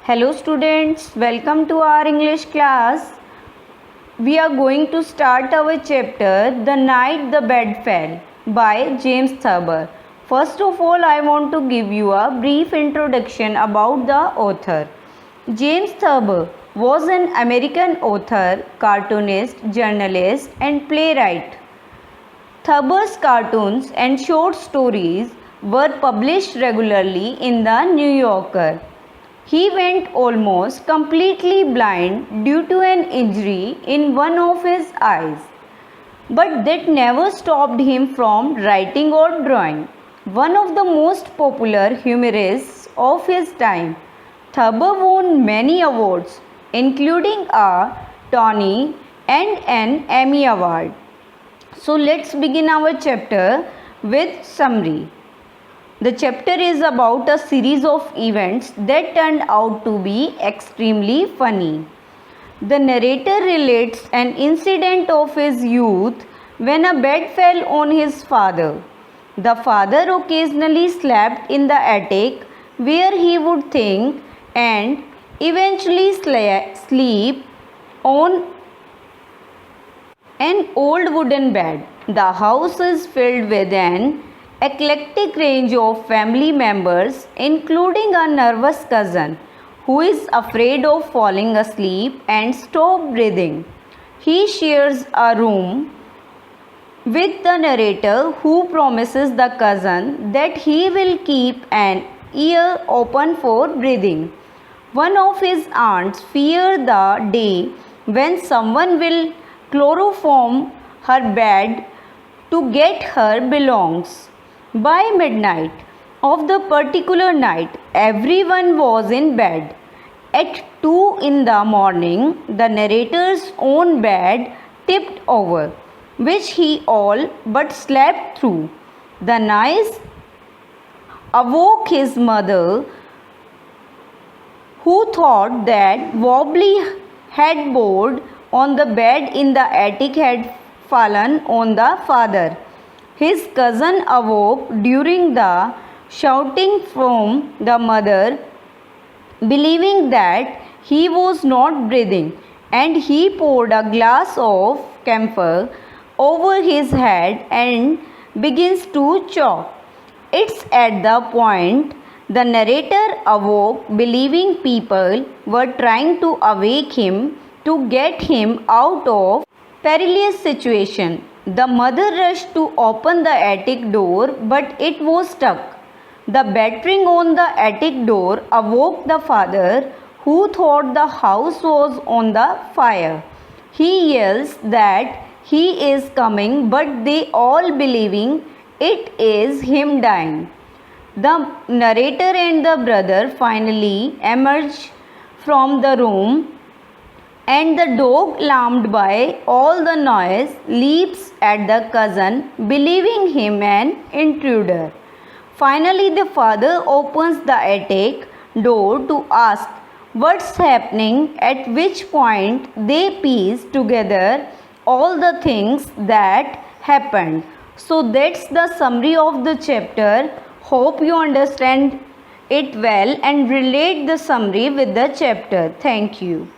Hello students, welcome to our English class. We are going to start our chapter The Night the Bed Fell by James Thurber. First of all, I want to give you a brief introduction about the author. James Thurber was an American author, cartoonist, journalist and playwright. Thurber's cartoons and short stories were published regularly in the New Yorker. He went almost completely blind due to an injury in one of his eyes. But that never stopped him from writing or drawing. One of the most popular humorists of his time, Thurber won many awards, including a Tony and an Emmy Award. So let's begin our chapter with summary. The chapter is about a series of events that turned out to be extremely funny. The narrator relates an incident of his youth when a bed fell on his father. The father occasionally slept in the attic where he would think and eventually sleep on an old wooden bed. The house is filled with an eclectic range of family members, including a nervous cousin who is afraid of falling asleep and stop breathing. He shares a room with the narrator, who promises the cousin that he will keep an ear open for breathing. One of his aunts fears the day when someone will chloroform her bed to get her belongings. By midnight of the particular night, everyone was in bed. At 2 in the morning, the narrator's own bed tipped over, which he all but slept through. The noise awoke his mother, who thought that wobbly headboard on the bed in the attic had fallen on the father. His cousin awoke during the shouting from the mother, believing that he was not breathing, and he poured a glass of camphor over his head and begins to choke. It's at the point the narrator awoke, believing people were trying to awake him to get him out of perilous situation. The mother rushed to open the attic door, but it was stuck. The battering on the attic door awoke the father, who thought the house was on the fire. He yells that he is coming, but they all believing it is him dying. The narrator and the brother finally emerge from the room, and the dog, alarmed by all the noise, leaps at the cousin, believing him an intruder. Finally, the father opens the attic door to ask what's happening, at which point they piece together all the things that happened. So that's the summary of the chapter. Hope you understand it well and relate the summary with the chapter. Thank you.